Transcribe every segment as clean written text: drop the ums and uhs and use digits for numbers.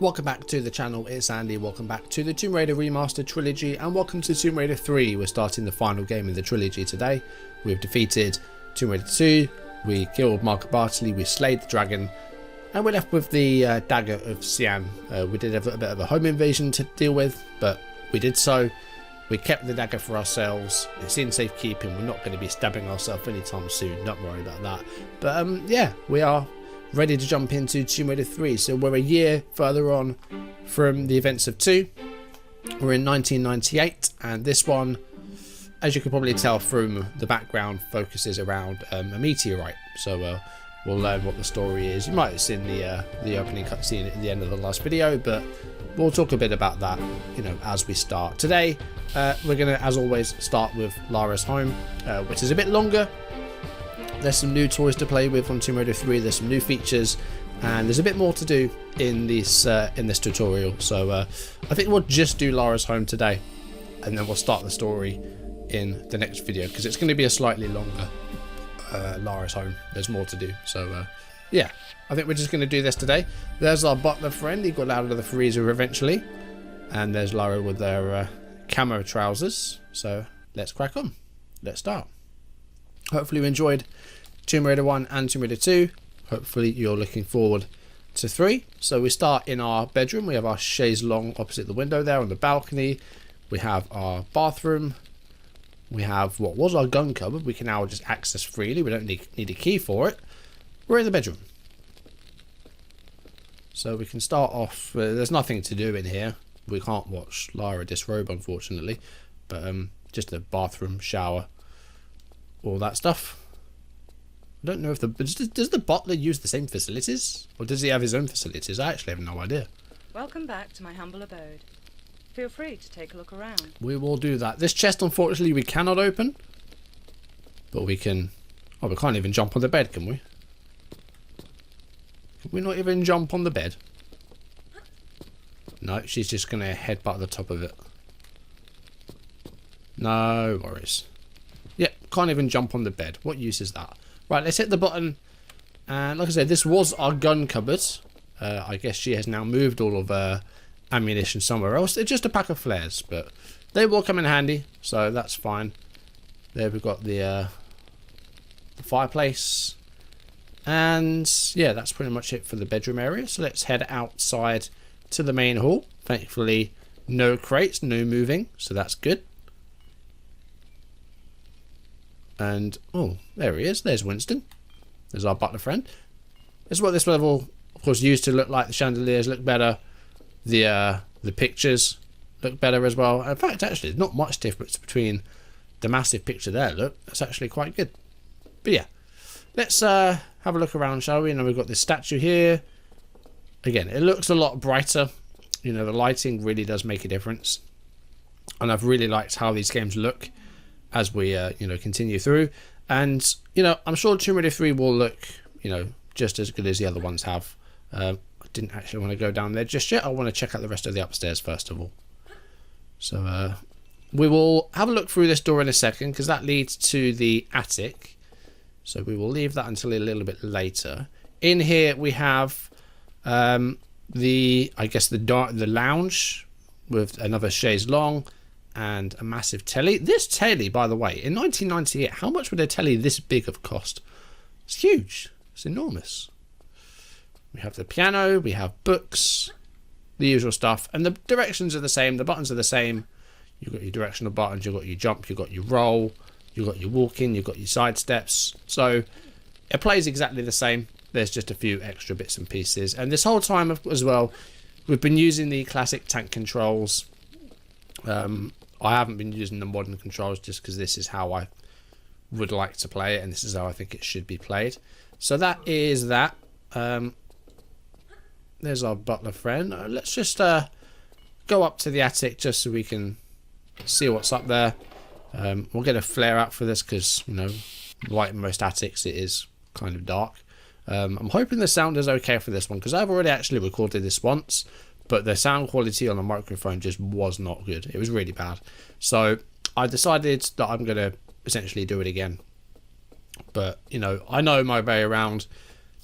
Welcome back to the channel, it's Andy, welcome back to the Tomb Raider Remastered trilogy, and welcome to Tomb Raider 3. We're starting the final game in the trilogy today. We've defeated Tomb Raider 2, we killed Mark Bartley, we slayed the dragon, and we're left with the dagger of Sian. We did have a bit of a home invasion to deal with, but we did so. We kept the dagger for ourselves, it's in safekeeping, we're not going to be stabbing ourselves anytime soon, don't worry about that. But yeah, we are ready to jump into Tomb Raider 3. So we're a year further on from the events of 2. We're in 1998, and this one, as you can probably tell from the background, focuses around a meteorite. So we'll learn what the story is. You might have seen the opening cutscene at the end of the last video, but we'll talk a bit about that, you know, as we start. Today, we're going to, as always, start with Lara's home, which is a bit longer. There's some new toys to play with on Tomb Raider 3, there's some new features, and there's a bit more to do in this tutorial. So I think we'll just do Lara's home today, and then we'll start the story in the next video, because it's going to be a slightly longer Lara's home. There's more to do. So yeah, I think we're just going to do this today. There's our butler friend, he got out of the freezer eventually, and there's Lara with their camo trousers. So let's crack on. Let's start. Hopefully you enjoyed Tomb Raider 1 and Tomb Raider 2. Hopefully you're looking forward to 3. So we start in our bedroom. We have our chaise longue opposite the window there on the balcony. We have our bathroom. We have what was our gun cupboard. We can now just access freely. We don't need a key for it. We're in the bedroom. So we can start off. There's nothing to do in here. We can't watch Lara disrobe, unfortunately. But just a bathroom, shower, all that stuff. I don't know if does the butler use the same facilities, or does he have his own facilities? I actually have no idea. Welcome back to my humble abode. Feel free to take a look around. We will do that. This chest, unfortunately, we cannot open, but we can. Oh, we can't even jump on the bed, can we? Can we not even jump on the bed? No, she's just gonna headbutt the top of it. No worries. Yeah, can't even jump on the bed. What use is that? Right, let's hit the button. And like I said, this was our gun cupboard. I guess she has now moved all of her ammunition somewhere else. They're just a pack of flares, but they will come in handy, so that's fine. There we've got the fireplace. And yeah, that's pretty much it for the bedroom area. So let's head outside to the main hall. Thankfully, no crates, no moving, so that's good. And, oh, there he is. There's Winston. There's our butler friend. This is what this level, of course, used to look like. The chandeliers look better. The pictures look better as well. In fact, actually, there's not much difference between the massive picture there. Look, that's actually quite good. But yeah, let's have a look around, shall we? And we've got this statue here. Again, it looks a lot brighter. You know, the lighting really does make a difference. And I've really liked how these games look as we you know, continue through. And you know, I'm sure Tomb Raider 3 will look, you know, just as good as the other ones have. I didn't actually want to go down there just yet. I want to check out the rest of the upstairs first of all. So we will have a look through this door in a second, because that leads to the attic. So we will leave that until a little bit later. In here we have I guess the lounge with another chaise longue and a massive telly. This telly, by the way, in 1998, how much would a telly this big have cost? It's huge. It's enormous. We have the piano, we have books, the usual stuff, and the directions are the same, the buttons are the same. You've got your directional buttons, you've got your jump, you've got your roll, you've got your walking, you've got your side steps. So it plays exactly the same. There's just a few extra bits and pieces. And this whole time as well, we've been using the classic tank controls. I haven't been using the modern controls just because this is how I would like to play it, and this is how I think it should be played. So that is that. There's our butler friend. Let's just go up to the attic just so we can see what's up there. We'll get a flare out for this because, you know, like most attics, it is kind of dark. I'm hoping the sound is okay for this one, because I've already actually recorded this once, but the sound quality on the microphone just was not good. It was really bad. So I decided that I'm going to essentially do it again. But, you know, I know my way around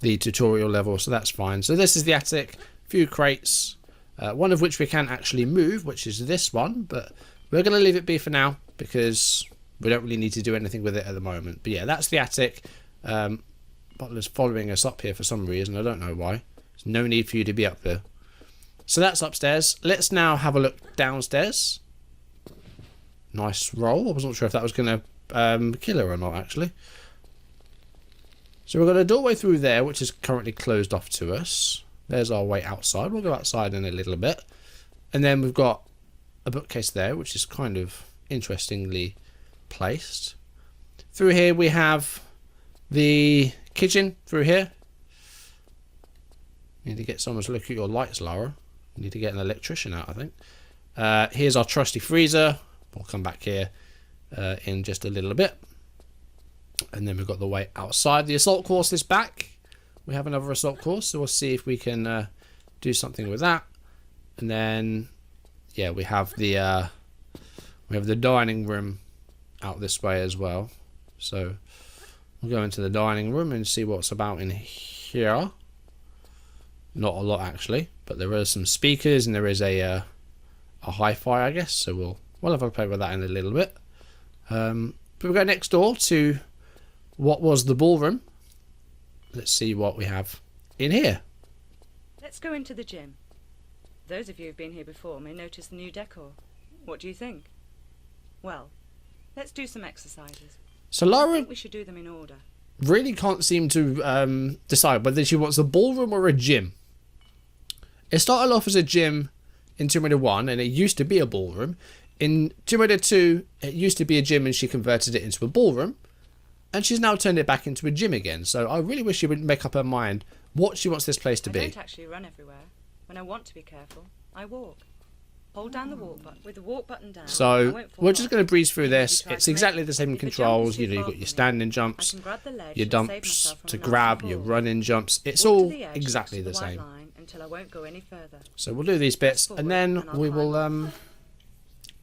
the tutorial level, so that's fine. So this is the attic. A few crates. One of which we can actually move, which is this one, but we're going to leave it be for now because we don't really need to do anything with it at the moment. But yeah, that's the attic. Butler's following us up here for some reason. I don't know why. There's no need for you to be up there. So that's upstairs. Let's now have a look downstairs. Nice roll. I wasn't sure if that was going to kill her or not, actually. So we've got a doorway through there, which is currently closed off to us. There's our way outside. We'll go outside in a little bit. And then we've got a bookcase there, which is kind of interestingly placed. Through here we have the kitchen through here. Need to get someone to look at your lights, Lara. Need to get an electrician out, I think. Here's our trusty freezer. We'll come back here in just a little bit. And then we've got the way outside. The assault course is back. We have another assault course, so we'll see if we can do something with that. And then, yeah, we have the dining room out this way as well. So we'll go into the dining room and see what's about in here. Not a lot actually, but there are some speakers and there is a hi-fi, I guess. So we'll have a play with that in a little bit. But we'll go next door to what was the ballroom. Let's see what we have in here. Let's go into the gym. Those of you who've been here before may notice the new decor. What do you think? Well, let's do some exercises. So I Lara think we should do them in order. really can't seem to decide whether she wants a ballroom or a gym. It started off as a gym in Tomb Raider 1, and it used to be a ballroom. In Tomb Raider 2, it used to be a gym, and she converted it into a ballroom. And she's now turned it back into a gym again. So I really wish she would make up her mind what she wants this place to be. I don't actually run everywhere. When I want to be careful, I walk. Hold down the walk button. With the walk button down, So we're just going to breeze through this. It's exactly the same controls. You know, you've got your standing jumps, your dumps to grab, your running jumps. It's all exactly the same. Until I won't go any further. So we'll do these bits, and then we will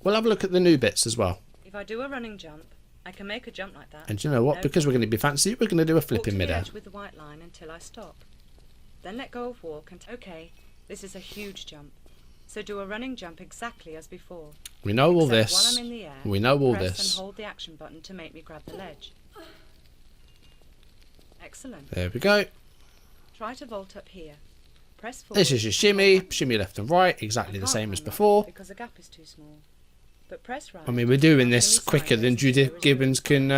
we'll have a look at the new bits as well. If I do a running jump, I can make a jump like that. And you know what? Because we're going to be fancy, we're going to do a flip in midair. With the white line until I stop. Then let go of walk and okay, this is a huge jump. So do a running jump exactly as before. We know all this. While I'm in the air, we know all press this. And hold the action button to make me grab the ledge. Excellent. There we go. Try to vault up here. Press forward. This is your shimmy left and right, exactly the same as before. Because the gap is too small. But press right. I mean, we're doing this quicker than Judith Gibbons can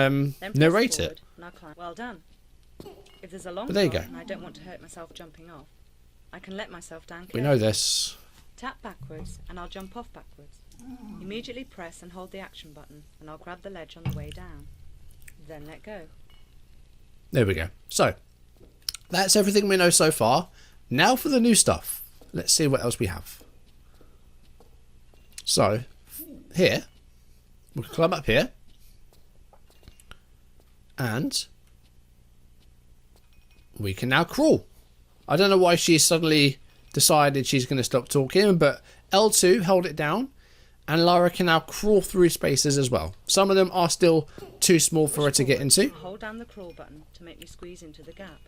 narrate it. Well done. If there's a long But there you drop go. and I don't want to hurt myself jumping off, I can let myself down We carefully. know this. Tap backwards and I'll jump off backwards. Immediately press and hold the action button and I'll grab the ledge on the way down. Then let go. There we go. So, that's everything we know so far. Now for the new stuff. Let's see what else we have. So, here, we can climb up here. And we can now crawl. I don't know why she suddenly decided she's going to stop talking, but L2 held it down, and Lara can now crawl through spaces as well. Some of them are still too small for her to get into. Hold down the crawl button to make me squeeze into the gap.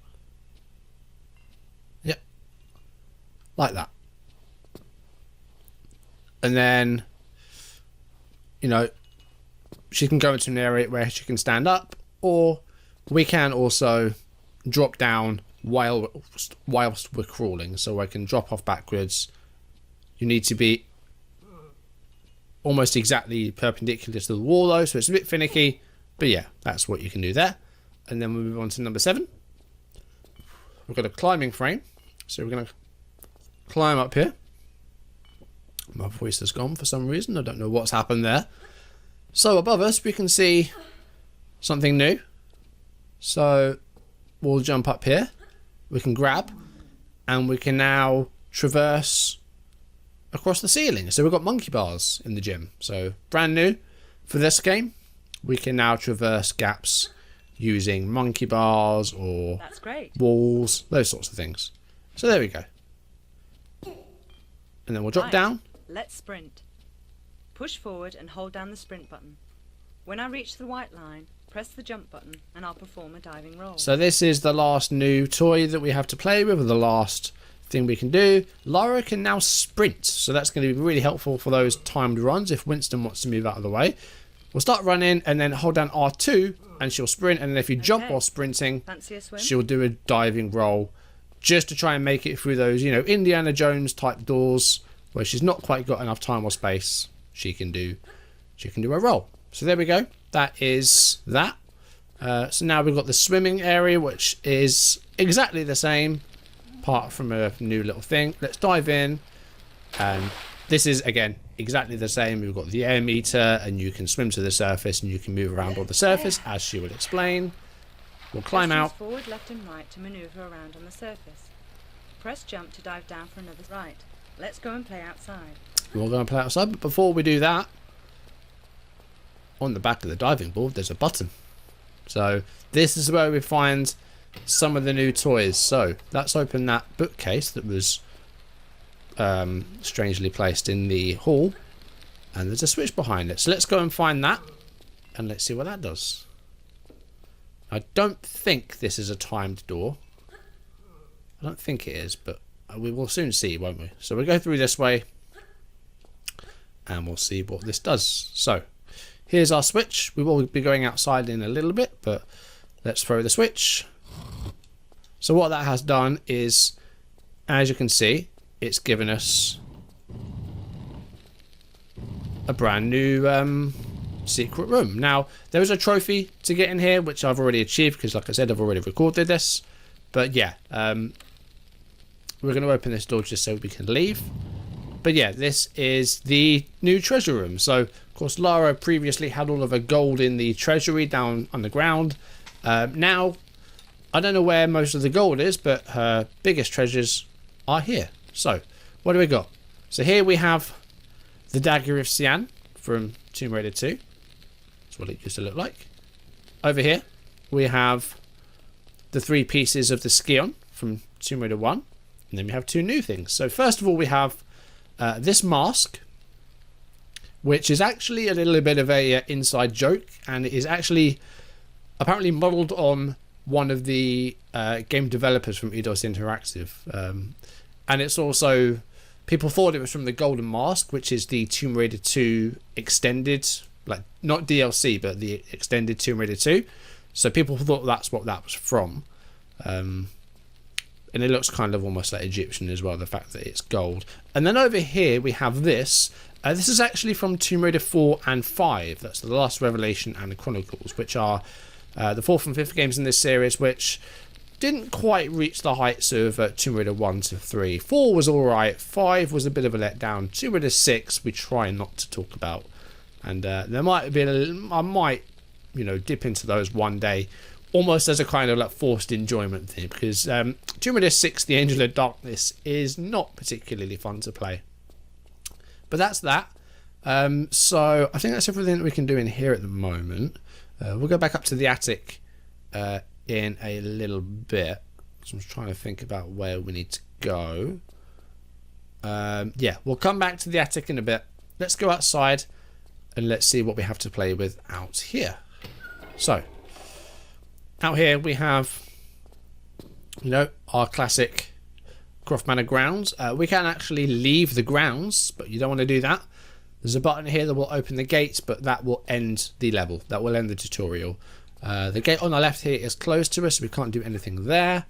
Yep. Like that. And then, you know, she can go into an area where she can stand up, or we can also drop down whilst we're crawling. So I can drop off backwards. You need to be almost exactly perpendicular to the wall though, so it's a bit finicky. But yeah, that's what you can do there. And then we move on to number 7. We've got a climbing frame. So we're going to climb up here. My voice has gone for some reason. I don't know what's happened there. So above us we can see something new. So we'll jump up here. We can grab. And we can now traverse across the ceiling. So we've got monkey bars in the gym. So brand new for this game. We can now traverse gaps using monkey bars or That's great. walls, those sorts of things. So there we go. And then we'll drop Right. down. Let's sprint. Push forward and hold down the sprint button. When I reach the white line, press the jump button and I'll perform a diving roll. So this is the last new toy that we have to play with, or the last thing we can do. Lara can now sprint, so that's going to be really helpful for those timed runs if Winston wants to move out of the way. We'll start running and then hold down R2 and she'll sprint, and then if you jump while sprinting, Fancy a swim? she'll do a diving roll just to try and make it through those, you know, Indiana Jones type doors where she's not quite got enough time or space. She can do a roll. So there we go. That is that. So now we've got the swimming area, which is exactly the same, apart from a new little thing. Let's dive in, and this is again exactly the same. We've got the air meter, and you can swim to the surface, and you can move around on the surface, as she will explain. We'll climb out. Forward, left, and right to maneuver around on the surface. Press jump to dive down for another right. Let's go and play outside. We'll go and play outside, but before we do that, on the back of the diving board, there's a button. So this is where we find some of the new toys. So let's open that bookcase that was strangely placed in the hall, and there's a switch behind it. So let's go and find that, and let's see what that does. I don't think this is a timed door. I don't think it is, but we will soon see, won't we? So we'll go through this way, and we'll see what this does. So here's our switch. We will be going outside in a little bit, but let's throw the switch. So what that has done is, as you can see, it's given us a brand new secret room. Now, there is a trophy to get in here, which I've already achieved, because like I said, I've already recorded this. But yeah, we're going to open this door just so we can leave. But yeah, this is the new treasure room. So, of course, Lara previously had all of her gold in the treasury down underground. Now, I don't know where most of the gold is, but her biggest treasures are here. So, what do we got? So here we have the Dagger of Sian from Tomb Raider 2. That's what it used to look like. Over here, we have the 3 pieces of the Skion from Tomb Raider 1. And then we have 2 new things. So first of all, we have this mask, which is actually a little bit of a inside joke, and it is actually apparently modelled on one of the game developers from Eidos Interactive. And it's also, people thought it was from the Golden Mask, which is the Tomb Raider 2 extended, like not DLC, but the extended Tomb Raider 2. So people thought that's what that was from. And it looks kind of almost like Egyptian as well, the fact that it's gold. And then over here we have this. This is actually from Tomb Raider 4 and 5. That's the Last Revelation and the Chronicles, which are the 4th and 5th games in this series, which didn't quite reach the heights of Tomb Raider 1 to 3. 4 was alright, 5 was a bit of a letdown. Tomb Raider 6 we try not to talk about. And there might be I might, you know, dip into those one day, almost as a kind of like forced enjoyment thing, because Tomb Raider 6, The Angel of Darkness, is not particularly fun to play. But that's that. So I think that's everything that we can do in here at the moment. We'll go back up to the attic in a little bit. So I'm trying to think about where we need to go. Yeah, we'll come back to the attic in a bit. Let's go outside and let's see what we have to play with out here. So out here we have, you know, our classic Croft Manor grounds. We can actually leave the grounds, but you don't want to do that. There's a button here that will open the gates, but that will end the level. That will end the tutorial. The gate on the left here is closed to us, so we can't do anything there.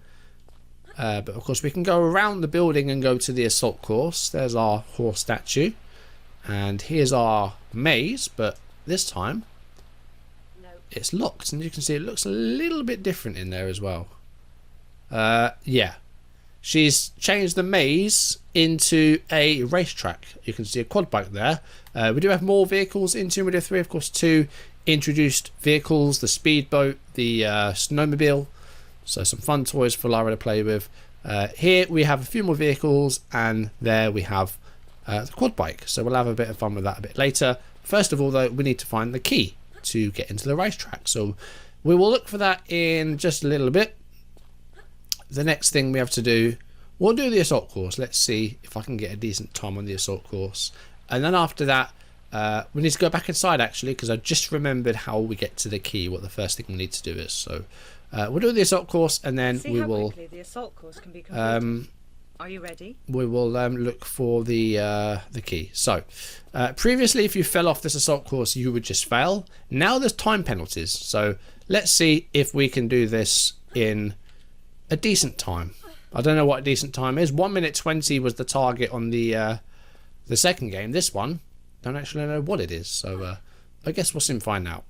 But of course we can go around the building and go to the assault course. There's our horse statue. And here's our maze, but this time it's locked, and you can see it looks a little bit different in there as well. Yeah, she's changed the maze into a racetrack. You can see a quad bike there. We do have more vehicles in Tomb Raider 3, of course. 2 introduced vehicles, the speedboat, the snowmobile, so some fun toys for Lara to play with. Here we have a few more vehicles, and there we have the quad bike, so we'll have a bit of fun with that a bit later. First of all though, we need to find the key to get into the racetrack, so we will look for that in just a little bit. The next thing we have to do, we'll do the assault course. Let's see if I can get a decent time on the assault course, and then after that we need to go back inside actually, because I just remembered how we get to the key, what the first thing we need to do is. So we'll do the assault course, and then we will the assault course can be completed. Are you ready? We will look for the key. So, previously, if you fell off this assault course, you would just fail. Now there's time penalties. So let's see if we can do this in a decent time. I don't know what a decent time is. 1 minute 20 was the target on the second game. This one, don't actually know what it is. So I guess we'll soon find out.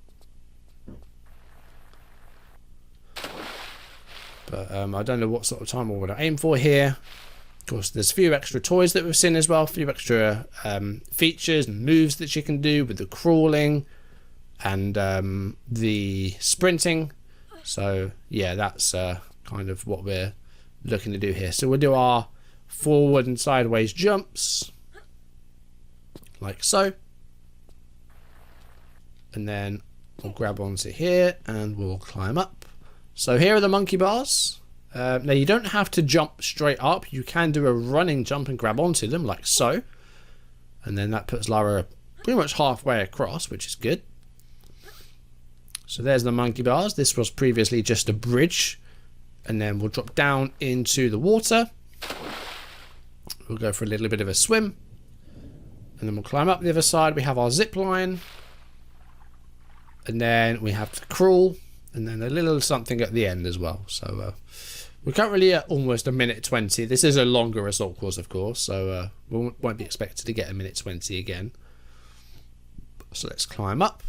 But I don't know what sort of time we're going to aim for here. Of course, there's a few extra toys that we've seen as well. A few extra features and moves that you can do with the crawling and the sprinting. So, yeah, that's kind of what we're looking to do here. So we'll do our forward and sideways jumps. Like so. And then we'll grab onto here and we'll climb up. So here are the monkey bars. Now you don't have to jump straight up. You can do a running jump and grab onto them like so. And then that puts Lara pretty much halfway across, which is good. So there's the monkey bars. This was previously just a bridge. And then we'll drop down into the water. We'll go for a little bit of a swim. And then we'll climb up the other side. We have our zip line. And then we have the crawl. And then a little something at the end as well. So we're currently at almost 1:20. This is a longer assault course, of course. So we won't be expected to get 1:20 again. So let's climb up.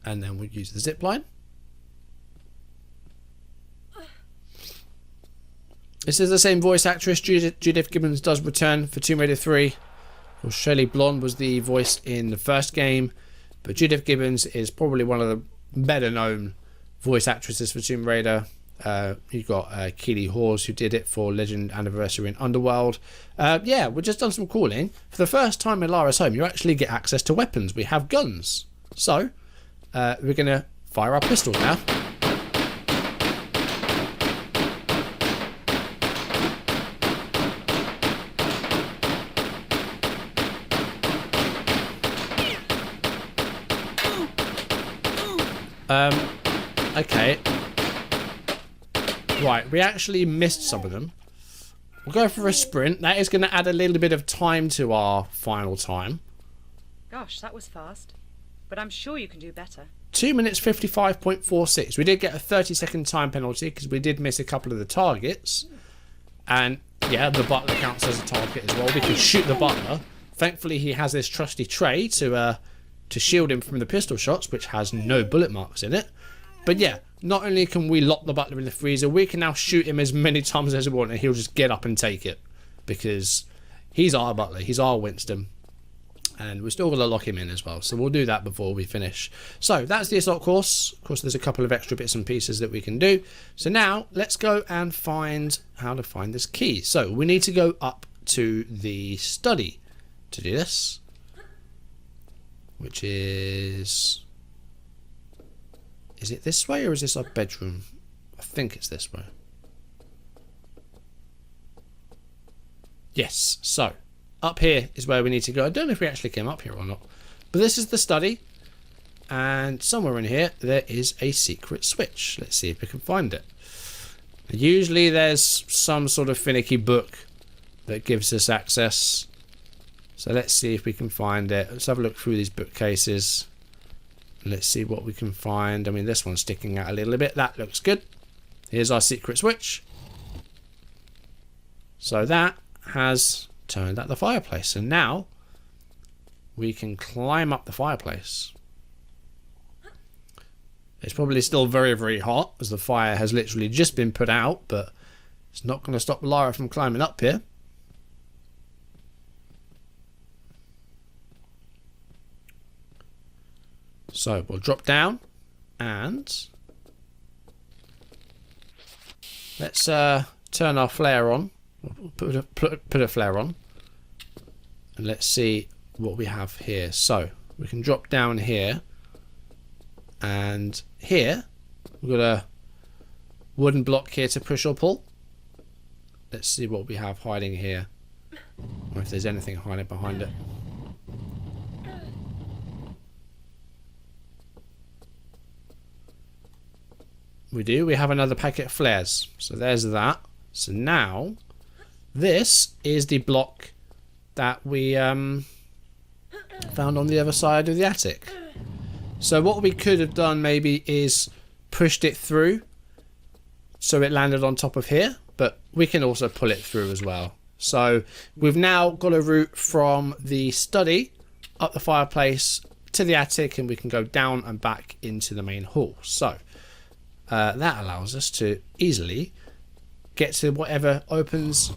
And then we'll use the zip line. This is the same voice actress. Judith Gibbons does return for Tomb Raider 3. Well, Shelley Blonde was the voice in the first game. But Judith Gibbons is probably one of the better known voice actresses for Tomb Raider. You've got Keely Hawes, who did it for Legend Anniversary in Underworld. Yeah, we've just done some calling. For the first time in Lara's home, you actually get access to weapons. We have guns. So, we're going to fire our pistol now. Okay. Right, we actually missed some of them. We'll go for a sprint. That is going to add a little bit of time to our final time. Gosh, that was fast. But I'm sure you can do better. 2 minutes 55.46. We did get a 30-second time penalty because we did miss a couple of the targets. And yeah, the butler counts as a target as well. We can shoot the butler. Thankfully, he has this trusty tray to shield him from the pistol shots, which has no bullet marks in it. But yeah, not only can we lock the butler in the freezer, we can now shoot him as many times as we want and he'll just get up and take it. Because he's our butler, he's our Winston. And we're still going to lock him in as well. So we'll do that before we finish. So that's the assault course. Of course, there's a couple of extra bits and pieces that we can do. So now let's go and find how to find this key. So we need to go up to the study to do this. Which is it this way or is this our bedroom? I think it's this way. Yes, so up here is where we need to go. I don't know if we actually came up here or not, but this is the study, and somewhere in here there is a secret switch. Let's see if we can find it. Usually there's some sort of finicky book that gives us access. So let's see if we can find it. Let's have a look through these bookcases. Let's see what we can find. I mean, this one's sticking out a little bit. That looks good. Here's our secret switch. So that has turned out the fireplace. And now we can climb up the fireplace. It's probably still very, very hot as the fire has literally just been put out. But it's not going to stop Lara from climbing up here. So we'll drop down and let's turn our flare on. Put a flare on and let's see what we have here. So we can drop down here, and here we've got a wooden block here to push or pull. Let's see what we have hiding here, or if there's anything hiding behind it. We do. We have another packet of flares. So there's that. So now this is the block that we found on the other side of the attic. So what we could have done maybe is pushed it through so it landed on top of here, but we can also pull it through as well. So we've now got a route from the study up the fireplace to the attic, and we can go down and back into the main hall. So that allows us to easily get to whatever opens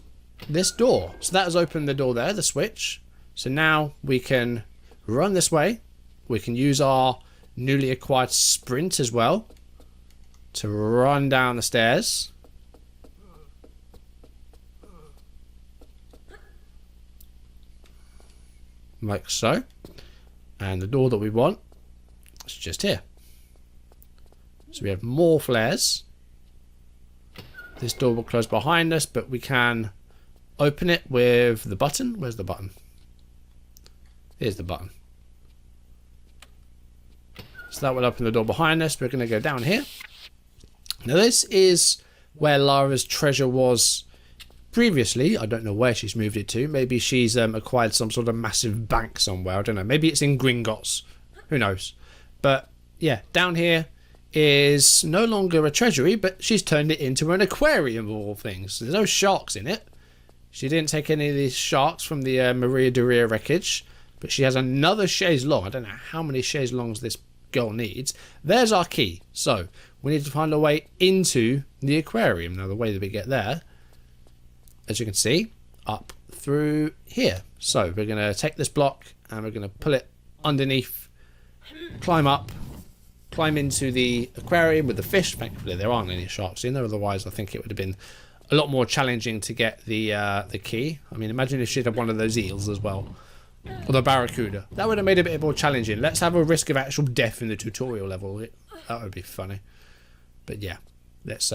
this door. So that has opened the door there, the switch. So now we can run this way. We can use our newly acquired sprint as well to run down the stairs. Like so. And the door that we want is just here. So we have more flares. This door will close behind us, but we can open it with the button. Where's the button? Here's the button. So that will open the door behind us. We're going to go down here. Now this is where Lara's treasure was previously. I don't know where she's moved it to. Maybe she's acquired some sort of massive bank somewhere. I don't know. Maybe it's in Gringotts. Who knows? But yeah, down here is no longer a treasury, but she's turned it into an aquarium of all things. There's no sharks in it. She didn't take any of these sharks from the Maria Doria wreckage, but she has another chaise longue. I don't know how many chaise longues this girl needs. There's our key. So we need to find a way into the aquarium. Now the way that we get there, as you can see, up through here. So we're going to take this block and we're going to pull it underneath, climb up, climb into the aquarium with the fish. Thankfully there aren't any sharks in there, otherwise I think it would have been a lot more challenging to get the key. I mean, imagine if she'd had one of those eels as well, or the barracuda. That would have made it a bit more challenging. Let's have a risk of actual death in the tutorial level. That would be funny. But yeah, let's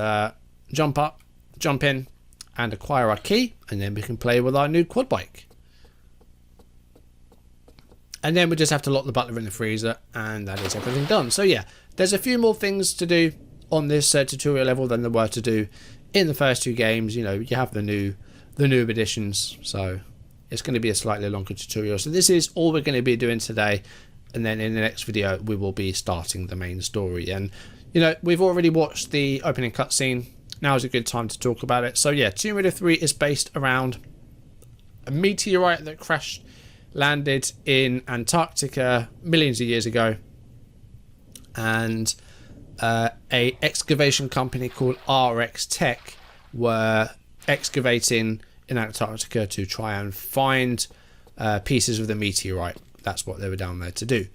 jump up, jump in, and acquire our key, and then we can play with our new quad bike. And then we just have to lock the butler in the freezer, and that is everything done. So yeah, there's a few more things to do on this tutorial level than there were to do in the first two games. You know, you have the new additions, so it's going to be a slightly longer tutorial. So this is all we're going to be doing today, and then in the next video we will be starting the main story. And you know, we've already watched the opening cutscene. Now is a good time to talk about it. So yeah, Tomb Raider 3 is based around a meteorite that crashed, landed in Antarctica millions of years ago, and a excavation company called RX Tech were excavating in Antarctica to try and find pieces of the meteorite. That's what they were down there to do.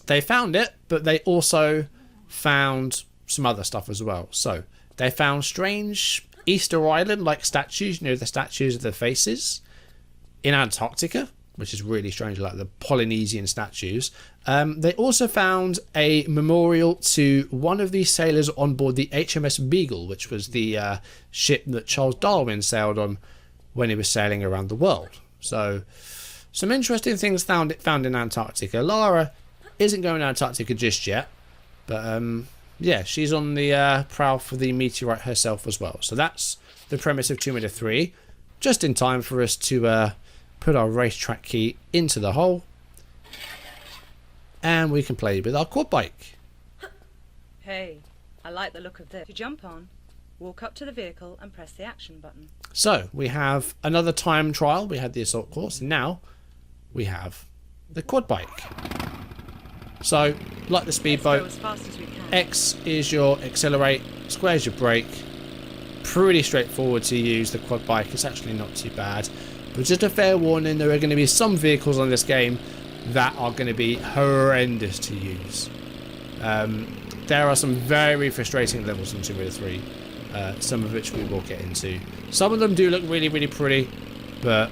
They found it, but they also found some other stuff as well. So they found strange Easter Island like statues, you know, the statues of the faces in Antarctica, which is really strange, like the Polynesian statues. They also found a memorial to one of the sailors on board the HMS Beagle, which was the ship that Charles Darwin sailed on when he was sailing around the world. So some interesting things found in Antarctica. Lara isn't going to Antarctica just yet, but yeah, she's on the prowl for the meteorite herself as well. So that's the premise of Tomb Raider 3. Just in time for us to put our racetrack key into the hole, and we can play with our quad bike. Hey, I like the look of this. To jump on, walk up to the vehicle and press the action button. So we have another time trial. We had the assault course, and now we have the quad bike. So, like the speedboat, as fast as we can. X is your accelerate, square is your brake. Pretty straightforward to use the quad bike. It's actually not too bad. But just a fair warning, there are going to be some vehicles on this game that are going to be horrendous to use. There are some very frustrating levels in Tomb Raider 3, some of which we will get into. Some of them do look really, really pretty, but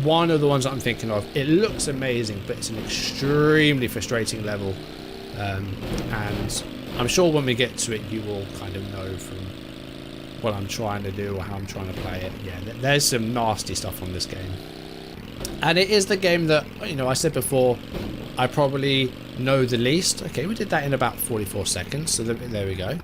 one of the ones that I'm thinking of, it looks amazing, but it's an extremely frustrating level. And I'm sure when we get to it, you will kind of know from what I'm trying to do or how I'm trying to play it. Yeah, there's some nasty stuff on this game. And it is the game that, you know, I said before, I probably know the least. Okay, we did that in about 44 seconds, so there we go.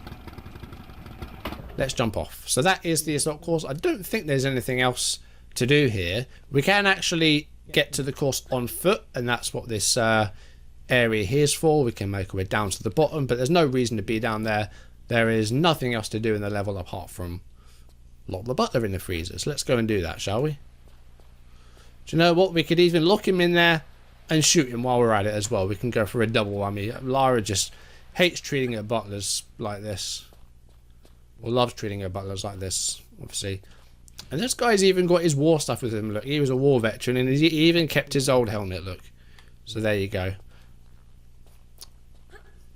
let's jump off. So that is the assault course. I don't think there's anything else to do here. We can actually get to the course on foot, and that's what this area here is for. We can make our way down to the bottom, but there's no reason to be down there. There is nothing else to do in the level apart from lock the butler in the freezer. So let's go and do that, shall we? Do you know what? We could even lock him in there and shoot him while we're at it as well. We can go for a double whammy. Lara just hates treating her butlers like this. Or loves treating her butlers like this, obviously. And this guy's even got his war stuff with him. Look, he was a war veteran and he even kept his old helmet, look. So there you go.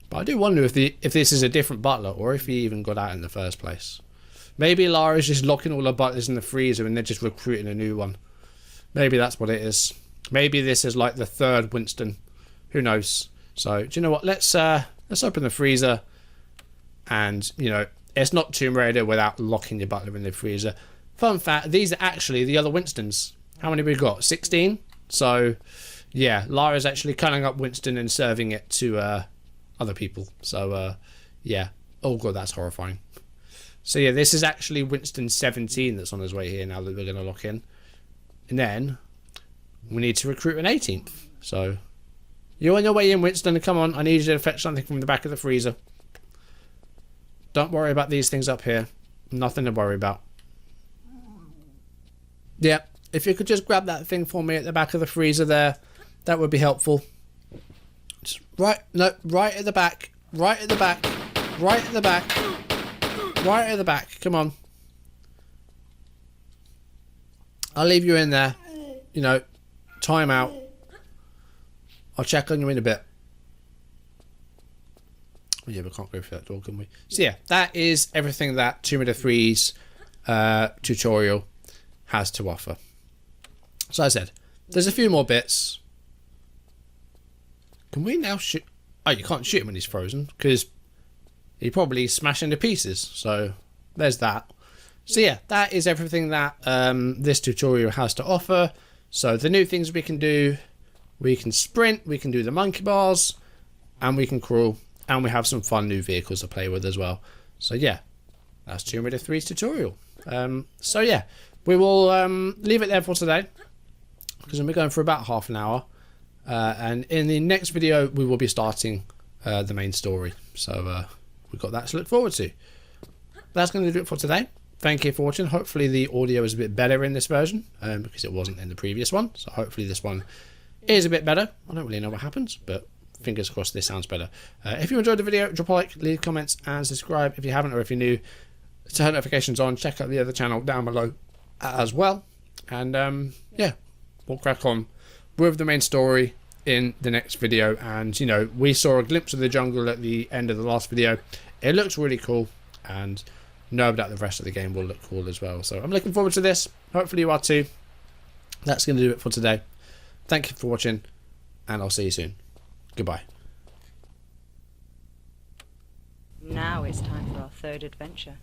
But I do wonder if this is a different butler or if he even got out in the first place. Maybe Lara's just locking all her butlers in the freezer and they're just recruiting a new one. Maybe that's what it is. Maybe this is like the third Winston. Who knows? So, do you know what? Let's open the freezer. And, you know, it's not Tomb Raider without locking your butler in the freezer. Fun fact, these are actually the other Winstons. How many have we got? 16? So, yeah, Lara's actually cutting up Winston and serving it to other people. So, yeah. Oh, God, that's horrifying. So, yeah, this is actually Winston 17 that's on his way here now that we're going to lock in. And then we need to recruit an 18th. So, you're on your way in, Winston. Come on, I need you to fetch something from the back of the freezer. Don't worry about these things up here. Nothing to worry about. Yeah, if you could just grab that thing for me at the back of the freezer there, that would be helpful. Just right at the back. Right at the back. Right at the back. Right at the back. Come on. I'll leave you in there. You know, time out. I'll check on you in a bit. Oh, yeah, we can't go through that door, can we? So yeah, that is everything that Tomb Raider 3's tutorial has to offer. So as I said, there's a few more bits. Can we now shoot? Oh, you can't shoot him when he's frozen because he probably smash into pieces. So there's that. So yeah, that is everything that this tutorial has to offer. So the new things we can do, we can sprint, we can do the monkey bars, and we can crawl, and we have some fun new vehicles to play with as well. So yeah, that's Tomb Raider 3's tutorial. So yeah, we will leave it there for today because we're going for about half an hour. And in the next video, we will be starting the main story. So we've got that to look forward to. That's going to do it for today. Thank you for watching. Hopefully the audio is a bit better in this version because it wasn't in the previous one. So hopefully this one is a bit better. I don't really know what happens, but fingers crossed this sounds better. If you enjoyed the video, drop a like, leave comments, and subscribe if you haven't, or if you're new. Turn notifications on. Check out the other channel down below as well. And yeah, we'll crack on with the main story in the next video. And you know, we saw a glimpse of the jungle at the end of the last video. It looks really cool, and no doubt the rest of the game will look cool as well. So I'm looking forward to this. Hopefully you are too. That's going to do it for today. Thank you for watching, and I'll see you soon. Goodbye. Now it's time for our third adventure.